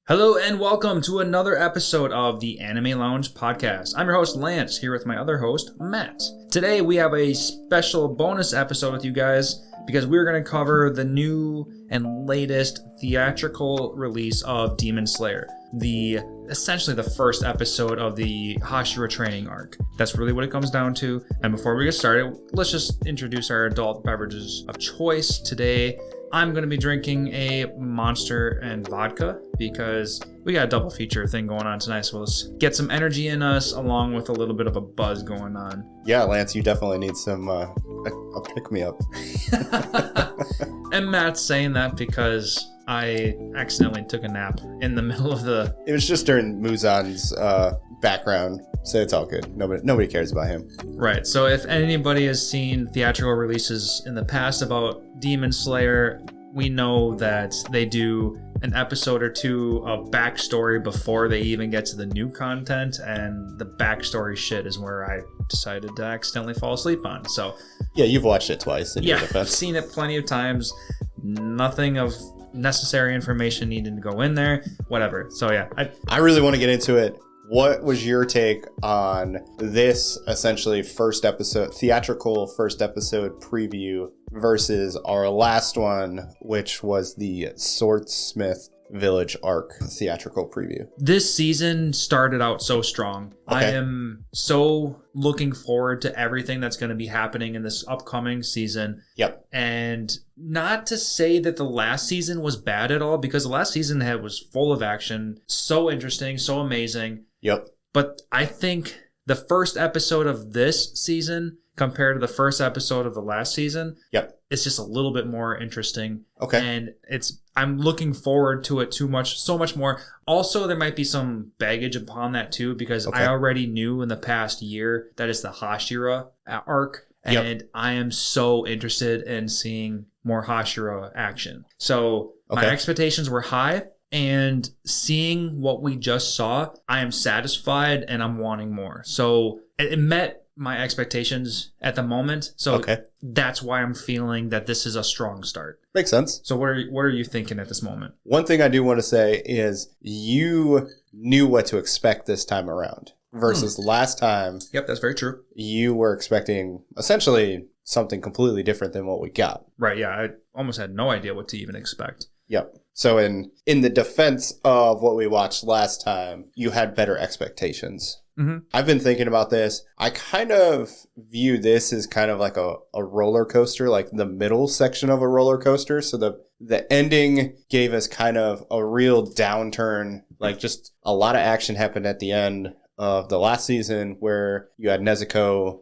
Hello and welcome to another episode of the Anime Lounge podcast. I'm your host Lance, here with my other host Matt. Today we have a special bonus episode with you guys because we're going to cover the new and latest theatrical release of Demon Slayer, essentially the first episode of the Hashira Training Arc. That's really what it comes down to. And before we get started, let's just introduce our adult beverages of choice. Today I'm going to be drinking a Monster and vodka because we got a double feature thing going on tonight. So let's get some energy in us along with a little bit of a buzz going on. Yeah, Lance, you definitely need some a pick-me-up. And Matt's saying that because I accidentally took a nap in the middle of the... It was just during Muzan's background, so it's all good. Nobody cares about him. Right, so if anybody has seen theatrical releases in the past about Demon Slayer, we know that they do an episode or two of backstory before they even get to the new content, and the backstory shit is where I decided to accidentally fall asleep on. So yeah, you've watched it twice. Yeah, I've seen it plenty of times. Nothing of necessary information needed to go in there. Whatever. So yeah, I really want to get into it. What was your take on this essentially theatrical first episode preview versus our last one, which was the Swordsmith Village arc theatrical preview? This season started out so strong. Okay. I am so looking forward to everything that's going to be happening in this upcoming season. Yep. And not to say that the last season was bad at all, because the last season was full of action, so interesting, so amazing. Yep. But I think the first episode of this season compared to the first episode of the last season, yep, it's just a little bit more interesting. Okay. And I'm looking forward to it so much more. Also, there might be some baggage upon that too, because I already knew in the past year that it's the Hashira arc. And yep, I am so interested in seeing more Hashira action. So my expectations were high. And seeing what we just saw, I am satisfied and I'm wanting more. So it met my expectations at the moment. So that's why I'm feeling that this is a strong start. Makes sense. So what are you thinking at this moment? One thing I do want to say is you knew what to expect this time around versus last time. Yep, that's very true. You were expecting essentially something completely different than what we got. Right, yeah. I almost had no idea what to even expect. Yep. So in the defense of what we watched last time, you had better expectations. Mm-hmm. I've been thinking about this. I kind of view this as kind of like a roller coaster, like the middle section of a roller coaster. So the ending gave us kind of a real downturn, like just a lot of action happened at the end of the last season where you had Nezuko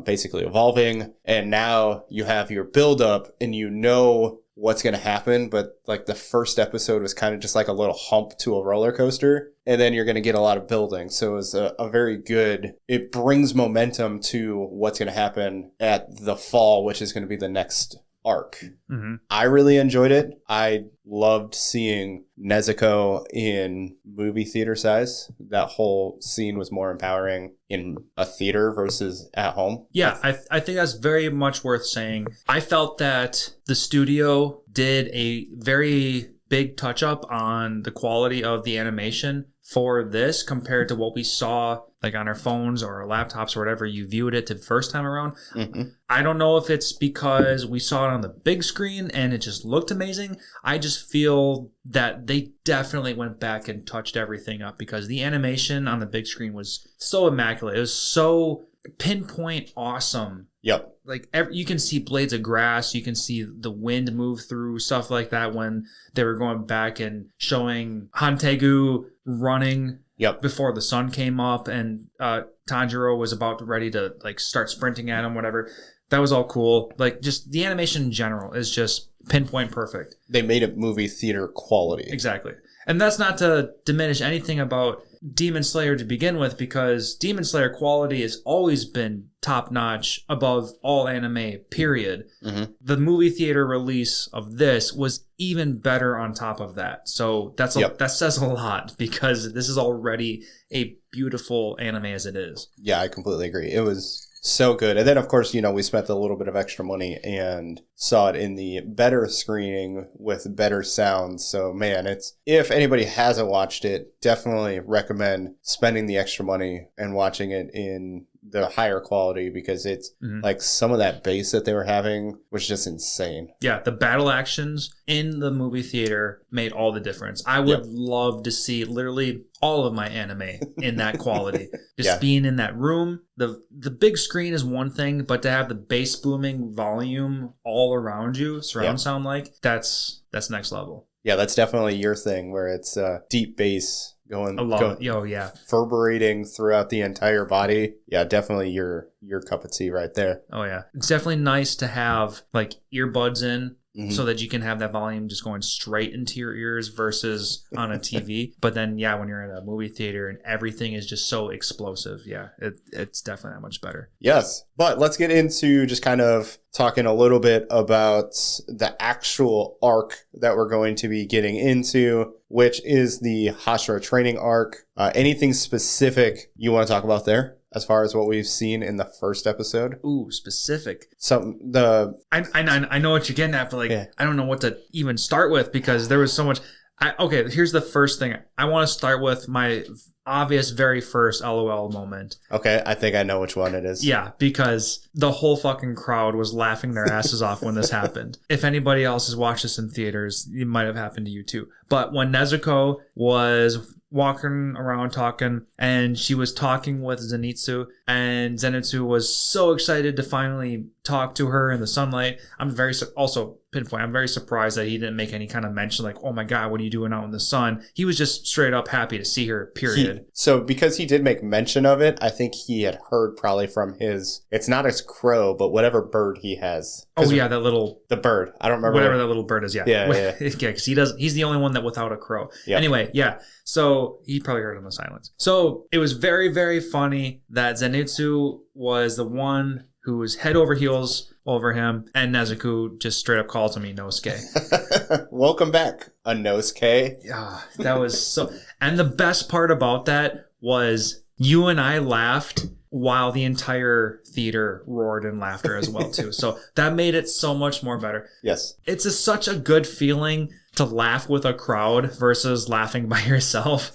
basically evolving, and now you have your build up and you know what's going to happen, but like the first episode was kind of just like a little hump to a roller coaster, and then you're going to get a lot of building. So it was a very good, it brings momentum to what's going to happen at the fall, which is going to be the next arc. Mm-hmm. I really enjoyed it. I loved seeing Nezuko in movie theater size. That whole scene was more empowering in a theater versus at home. Yeah, I think that's very much worth saying. I felt that the studio did a very big touch up on the quality of the animation for this compared to what we saw like on our phones or our laptops or whatever you viewed it the first time around. Mm-hmm. I don't know if it's because we saw it on the big screen and it just looked amazing. I just feel that they definitely went back and touched everything up because the animation on the big screen was so immaculate. It was so pinpoint awesome. Yep. Like you can see blades of grass, you can see the wind move through, stuff like that when they were going back and showing Hantegu running before the sun came up and Tanjiro was about ready to like start sprinting at him, whatever. That was all cool. Like just the animation in general is just pinpoint perfect. They made it movie theater quality. Exactly. And that's not to diminish anything about Demon Slayer to begin with, because Demon Slayer quality has always been top-notch above all anime, period. Mm-hmm. The movie theater release of this was even better on top of that. So that says a lot, because this is already a beautiful anime as it is. Yeah, I completely agree. It was So good. And then, of course, we spent a little bit of extra money and saw it in the better screening with better sound. So, man, if anybody hasn't watched it, definitely recommend spending the extra money and watching it in the higher quality, because it's like some of that bass that they were having was just insane. Yeah, the battle actions in the movie theater made all the difference. I would love to see literally all of my anime in that quality. Just being in that room. The big screen is one thing, but to have the bass booming volume all around you, surround sound like, that's next level. Yeah, that's definitely your thing, where it's deep bass going reverberating throughout the entire body. Yeah, definitely your cup of tea right there. Oh yeah, it's definitely nice to have like earbuds in so that you can have that volume just going straight into your ears versus on a TV. But then when you're in a movie theater and everything is just so explosive, it's definitely that much better. Yes, but let's get into just kind of talking a little bit about the actual arc that we're going to be getting into, which is the Hashira Training Arc. Anything specific you want to talk about there as far as what we've seen in the first episode? Ooh, specific. I know what you're getting at, but I don't know what to even start with, because there was so much. Okay, here's the first thing. I want to start with my obvious very first LOL moment. Okay, I think I know which one it is. Yeah, because the whole fucking crowd was laughing their asses off when this happened. If anybody else has watched this in theaters, it might have happened to you too. But when Nezuko was walking around talking, and she was talking with Zenitsu, and Zenitsu was so excited to finally talk to her in the sunlight. I'm very surprised that he didn't make any kind of mention like, oh my god, what are you doing out in the sun? He was just straight up happy to see her, period. So because he did make mention of it, I think he had heard probably from it's not his crow, but whatever bird he has. Oh yeah, the bird. I don't remember. Whatever that little bird is, yeah, because he's the only one that without a crow. Yep. Anyway, so he probably heard in the silence. So it was very, very funny that Zenitsu was the one who was head over heels over him, and Nezuko just straight up calls him Inosuke. Welcome back, Inosuke. Yeah, that was so... And the best part about that was you and I laughed while the entire theater roared in laughter as well, too. So that made it so much more better. Yes. It's such a good feeling to laugh with a crowd versus laughing by yourself.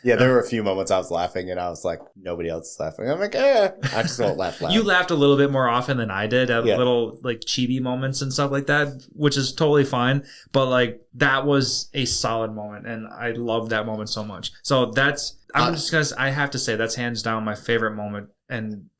Yeah, there were a few moments I was laughing and I was like, nobody else is laughing. I'm like, I just won't laugh loud. You laughed a little bit more often than I did at little like chibi moments and stuff like that, which is totally fine. But like that was a solid moment and I loved that moment so much. So I have to say that's hands down my favorite moment and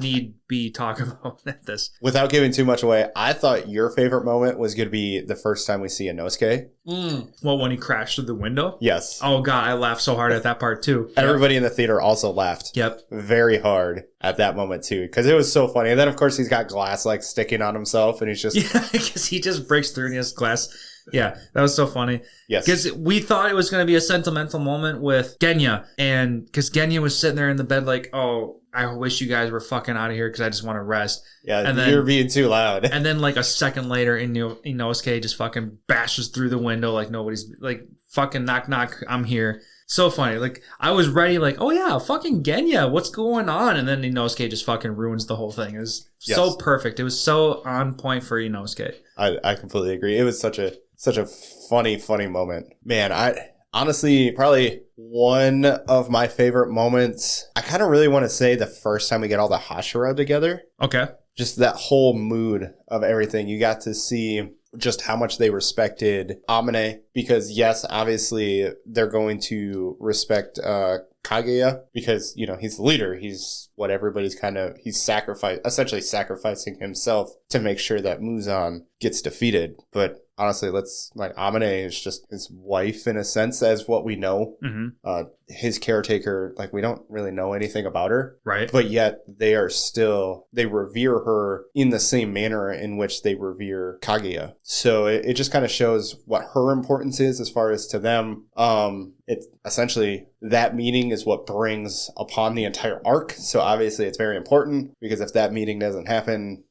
need be talk about this. Without giving too much away, I thought your favorite moment was going to be the first time we see Inosuke. Well, when he crashed through the window? Yes. Oh, God, I laughed so hard at that part, too. Everybody in the theater also laughed. Yep. Very hard at that moment, too, because it was so funny. And then, of course, he's got glass, like, sticking on himself, and he's just... Yeah, because he just breaks through and he has glass... Yeah, that was so funny. Yes. Because we thought it was going to be a sentimental moment with Genya. And because Genya was sitting there in the bed like, oh, I wish you guys were fucking out of here because I just want to rest. Yeah, and then, you're being too loud. And then like a second later, Inosuke just fucking bashes through the window like nobody's like, fucking knock, knock, I'm here. So funny. Like, I was ready like, oh yeah, fucking Genya, what's going on? And then Inosuke just fucking ruins the whole thing. It was so perfect. It was so on point for Inosuke. I completely agree. It was such a funny moment. Man, I honestly, probably one of my favorite moments. I kind of really want to say the first time we get all the Hashira together. Okay. Just that whole mood of everything. You got to see just how much they respected Amane, because yes, obviously they're going to respect Kaguya because, he's the leader. He's what everybody's he's essentially sacrificing himself to make sure that Muzan gets defeated. But honestly, Amane is just his wife in a sense, as what we know. Mm-hmm. His caretaker, we don't really know anything about her. Right. But yet they revere her in the same manner in which they revere Kaguya. So it just kind of shows what her importance is as far as to them. It's essentially that meeting is what brings upon the entire arc. So obviously it's very important because if that meeting doesn't happen,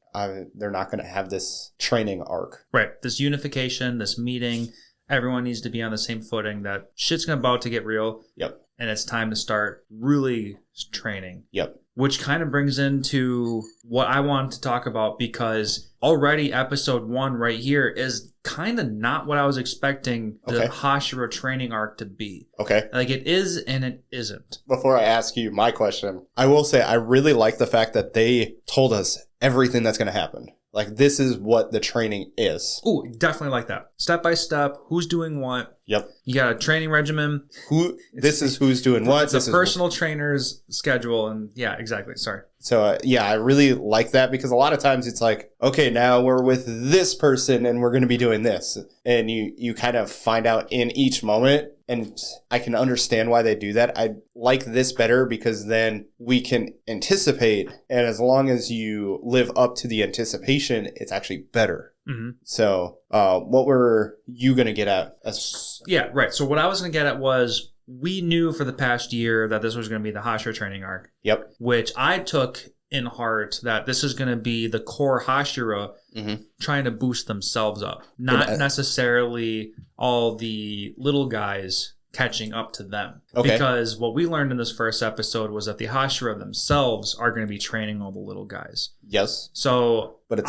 they're not going to have this training arc. Right. This unification, this meeting, everyone needs to be on the same footing that shit's about to get real. Yep. And it's time to start really training. Yep. which kind of brings into what I want to talk about, because already episode 1 right here is kind of not what I was expecting the Hashira Training Arc to be. Okay. Like, it is and it isn't. Before I ask you my question, I will say I really like the fact that they told us everything that's going to happen. Like, this is what the training is. Ooh, definitely like that. Step by step, who's doing what. Yep. You got a training regimen. This is who's doing what. It's a personal trainer's schedule. And yeah, exactly. Sorry. So, I really like that, because a lot of times it's like, okay, now we're with this person and we're going to be doing this. And you kind of find out in each moment. And I can understand why they do that. I like this better because then we can anticipate. And as long as you live up to the anticipation, it's actually better. Mm-hmm. So what were you going to get at? Yeah, right. So what I was going to get at was, we knew for the past year that this was going to be the Hashira Training Arc. Yep. Which I took in heart that this is going to be the core Hashira trying to boost themselves up. Not necessarily all the little guys catching up to them. Okay. Because what we learned in this first episode was that the Hashira themselves are going to be training all the little guys. Yes. So, but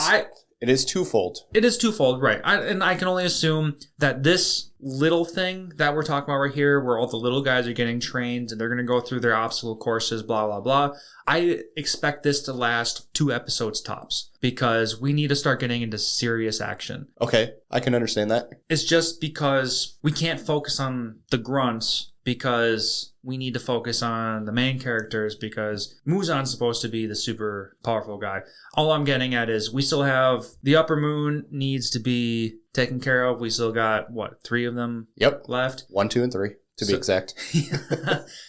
it is twofold. It is twofold, right. And I can only assume that this little thing that we're talking about right here, where all the little guys are getting trained and they're going to go through their obstacle courses, blah, blah, blah. I expect this to last 2 episodes tops, because we need to start getting into serious action. Okay, I can understand that. It's just because we can't focus on the grunts, because we need to focus on the main characters, because Muzan's supposed to be the super powerful guy. All I'm getting at is we still have the upper moon needs to be taken care of. We still got, 3 of them left? 1, 2, and 3, to be exact.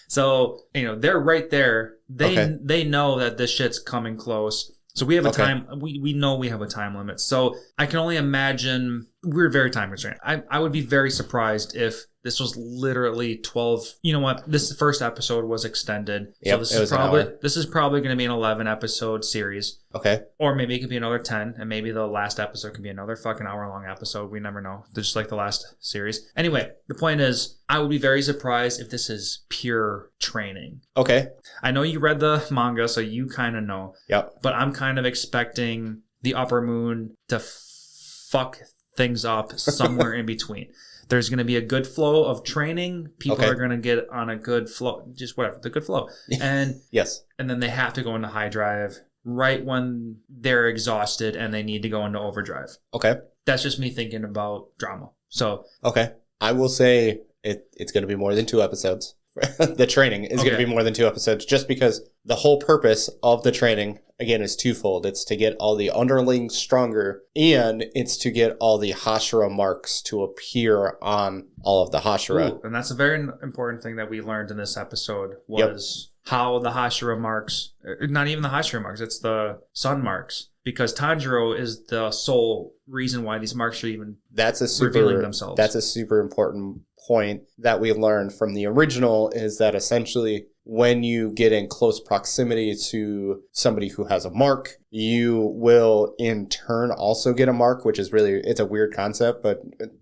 So, they're right there. They know that this shit's coming close. So we have a time, we know we have a time limit. So I can only imagine we're very time constrained. I would be very surprised if this was literally 12. You know what? This first episode was extended. Yep, so this is probably going to be an 11 episode series. Okay. Or maybe it could be another 10, and maybe the last episode could be another fucking hour-long episode. We never know. Just like the last series. Anyway, the point is, I would be very surprised if this is pure training. Okay. I know you read the manga, so you kind of know. Yep. But I'm kind of expecting the upper moon to fuck things up somewhere in between. There's going to be a good flow of training. People are going to get on a good flow, just whatever, the good flow. And yes. And then they have to go into high drive right when they're exhausted and they need to go into overdrive. Okay. That's just me thinking about drama. So. Okay. I will say it's going to be more than 2 episodes. The training is going to be more than 2 episodes, just because the whole purpose of the training, again, is twofold. It's to get all the underlings stronger, and it's to get all the Hashira marks to appear on all of the Hashira. Ooh, and that's a very important thing that we learned in this episode was how the Hashira marks, not even the Hashira marks, it's the sun marks. Because Tanjiro is the sole reason why these marks are even revealing themselves. That's a super important point that we learned from the original, is that essentially when you get in close proximity to somebody who has a mark, you will in turn also get a mark, which is really, it's a weird concept, but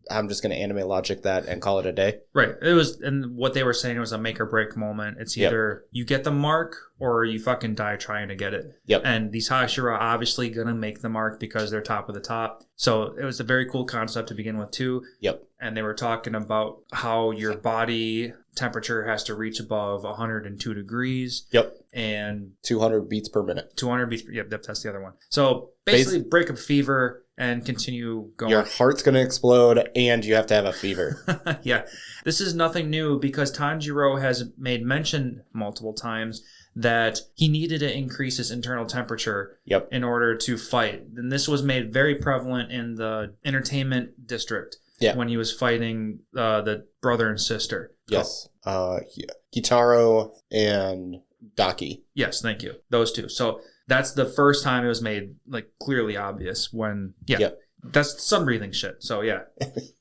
I'm just going to anime logic that and call it a day. Right. It was, and what they were saying was a make or break moment. It's either you get the mark or you fucking die trying to get it. Yep. And these Hashira are obviously going to make the mark because they're top of the top. So it was a very cool concept to begin with too. Yep. And they were talking about how your body temperature has to reach above 102 degrees. Yep. And 200 beats per minute. 200 beats. Yep, that's the other one. So basically break up fever and continue going. Your heart's going to explode and you have to have a fever. Yeah. This is nothing new because Tanjiro has made mention multiple times that he needed to increase his internal temperature in order to fight. And this was made very prevalent in the entertainment district when he was fighting the brother and sister. Yes. Kitaro and Daki. Yes, thank you. Those two. So that's the first time it was made like clearly obvious when, that's sun breathing shit. So yeah.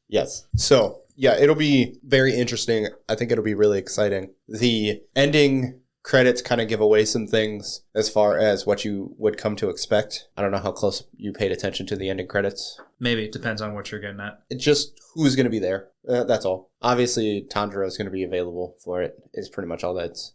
Yes. So yeah, it'll be very interesting. I think it'll be really exciting. The ending credits kind of give away some things as far as what you would come to expect. I don't know how close you paid attention to the ending credits. Maybe. It depends on what you're getting at. It's just who's going to be there. That's all. Obviously, Tanjiro is going to be available for it, is pretty much all that's...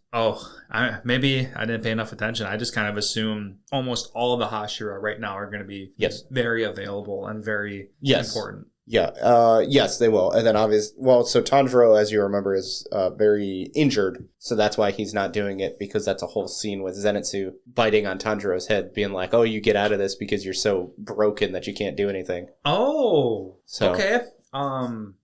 Maybe I didn't pay enough attention. I just kind of assume almost all of the Hashira right now are going to be very available and very important. Yeah, yes, they will. And then so Tanjiro, as you remember, is very injured. So that's why he's not doing it, because that's a whole scene with Zenitsu biting on Tanjiro's head, being like, oh, you get out of this because you're so broken that you can't do anything. Oh, okay.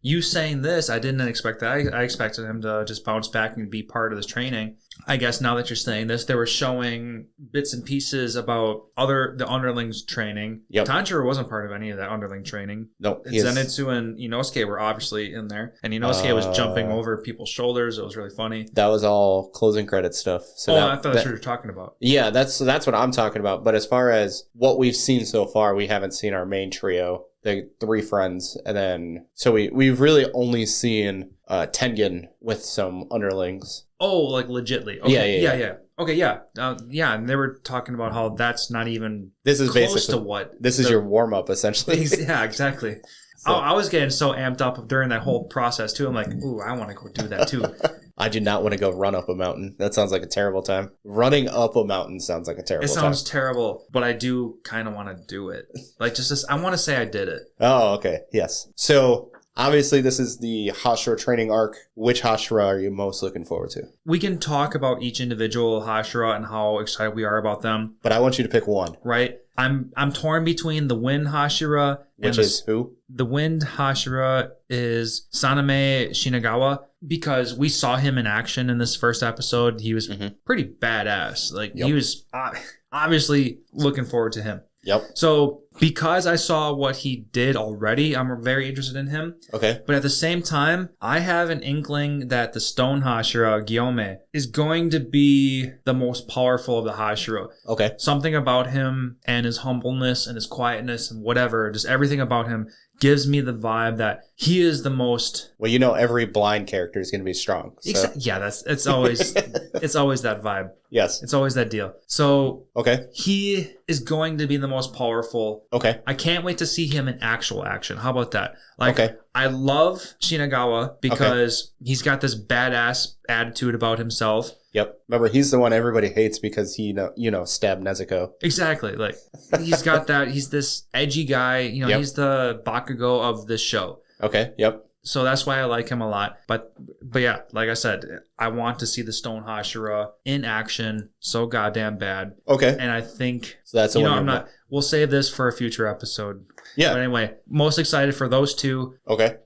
You saying this, I didn't expect that. I expected him to just bounce back and be part of this training. I guess now that you're saying this, they were showing bits and pieces about the underlings training. Yep. Tanjiro wasn't part of any of that underling training. No. Zenitsu and Inosuke were obviously in there. And Inosuke was jumping over people's shoulders. It was really funny. That was all closing credit stuff. So I thought that's what you were talking about. Yeah, that's what I'm talking about. But as far as what we've seen so far, we haven't seen our main trio. The 3 friends, and then so we've really only seen Tengen with some underlings. Oh, like legitly. Okay. Yeah. Okay, yeah. And they were talking about how that's not even this is close basically to what this is your warm up essentially. Yeah, exactly. So. I was getting so amped up during that whole process too. I'm like, ooh, I want to go do that too. I do not want to go run up a mountain. That sounds like a terrible time. Running up a mountain sounds like a terrible time. It sounds terrible, but I do kind of want to do it. Like, I want to say I did it. Oh, okay. Yes. So, obviously, this is the Hashira Training Arc. Which Hashira are you most looking forward to? We can talk about each individual Hashira and how excited we are about them. But I want you to pick one. Right? I'm torn between the Wind Hashira and Which is who? The Wind Hashira is Saname Shinagawa, because we saw him in action in this first episode. He was pretty badass. Like, he was obviously looking forward to him. Yep. So, because I saw what he did already, I'm very interested in him. Okay. But at the same time, I have an inkling that the Stone Hashira, Gyome, is going to be the most powerful of the Hashira. Okay. Something about him and his humbleness and his quietness and whatever, just everything about him gives me the vibe that he is the most... Well, every blind character is going to be strong. So. Yeah, it's always that vibe. Yes. It's always that deal. So, okay, he is going to be the most powerful. Okay. I can't wait to see him in actual action. How about that? Like, I love Shinagawa because he's got this badass attitude about himself. Yep. Remember, he's the one everybody hates because he, stabbed Nezuko. Exactly. Like, he's got that. He's this edgy guy. He's the Bakugo of this show. Okay. Yep. So that's why I like him a lot. But yeah, like I said, I want to see the Stone Hashira in action so goddamn bad. Okay. And I think so that's we'll save this for a future episode. Yeah. But anyway, most excited for those two. Okay.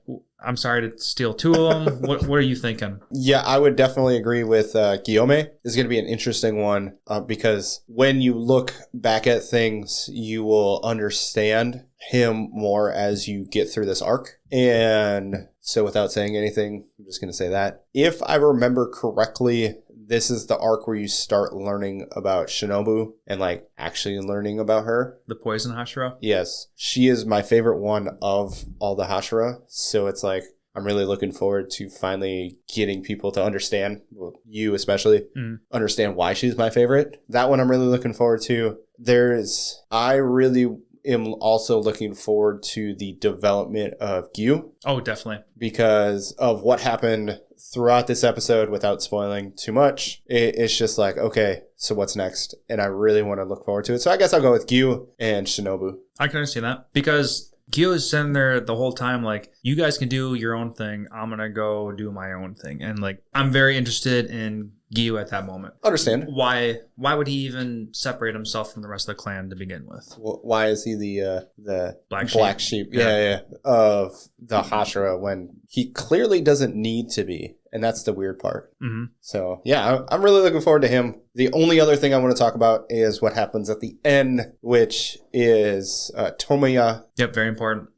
I'm sorry to steal two of them. What are you thinking? Yeah, I would definitely agree with Gyome. It's going to be an interesting one because when you look back at things, you will understand him more as you get through this arc. And so without saying anything, I'm just going to say that. If I remember correctly, this is the arc where you start learning about Shinobu and actually learning about her. The poison Hashira? Yes. She is my favorite one of all the Hashira. So it's I'm really looking forward to finally getting people to understand, well, you especially, understand why she's my favorite. That one I'm really looking forward to. I really am also looking forward to the development of Gyu. Oh, definitely. Because of what happened throughout this episode, without spoiling too much, it's just okay, so what's next? And I really want to look forward to it. So I guess I'll go with Gyu and Shinobu. I can understand that because Gyu is sitting there the whole time you guys can do your own thing. I'm going to go do my own thing. And I'm very interested in Gyu at that moment. Understand. Why would he even separate himself from the rest of the clan to begin with? Why is he the black sheep? Yeah, of the Hashira when he clearly doesn't need to be? And that's the weird part. Mm-hmm. So, yeah, I'm really looking forward to him. The only other thing I want to talk about is what happens at the end, which is Tomoya. Yep, very important.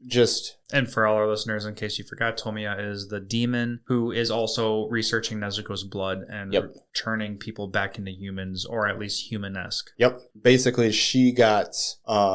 And for all our listeners, in case you forgot, Tomoya is the demon who is also researching Nezuko's blood and turning people back into humans, or at least human-esque. Yep. Basically, she got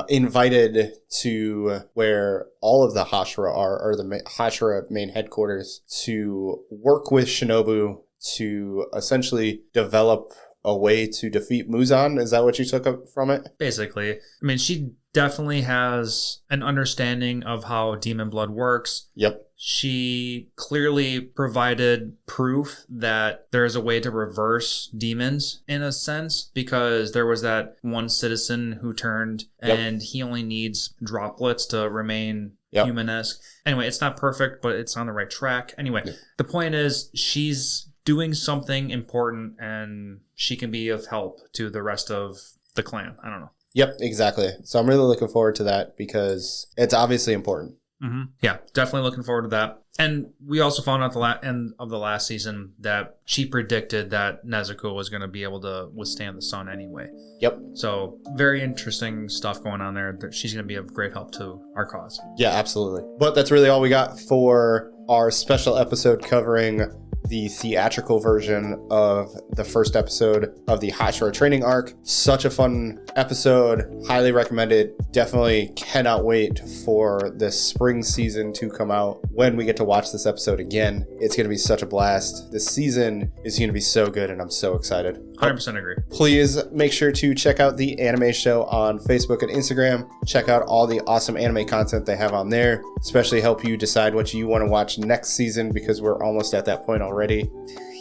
invited to where all of the Hashira are, or the Hashira main headquarters, to work with Shinobu to essentially develop a way to defeat Muzan. Is that what you took up from it? Basically. I mean, she definitely has an understanding of how demon blood works. Yep. She clearly provided proof that there is a way to reverse demons in a sense, because there was that one citizen who turned and he only needs droplets to remain human-esque. Anyway, it's not perfect, but it's on the right track. Anyway, the point is she's doing something important and she can be of help to the rest of the clan. I don't know. Yep, exactly. So I'm really looking forward to that because it's obviously important. Mm-hmm. Yeah, definitely looking forward to that. And we also found out the end of the last season that she predicted that Nezuko was going to be able to withstand the sun anyway. Yep. So very interesting stuff going on there. She's going to be of great help to our cause. Yeah, absolutely. But that's really all we got for our special episode covering the theatrical version of the first episode of the Hashira Training Arc. Such a fun episode. Highly recommended. Definitely cannot wait for this spring season to come out when we get to watch this episode again. It's going to be such a blast. This season is going to be so good and I'm so excited. 100% agree. Please make sure to check out the Anime Show on Facebook and Instagram. Check out all the awesome anime content they have on there, especially help you decide what you want to watch next season because we're almost at that point already.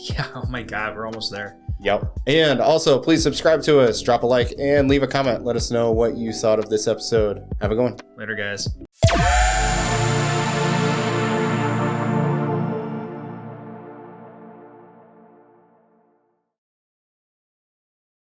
Yeah, oh my God, we're almost there. Yep. And also, please subscribe to us, drop a like, and leave a comment. Let us know what you thought of this episode. Have a good one. Later, guys.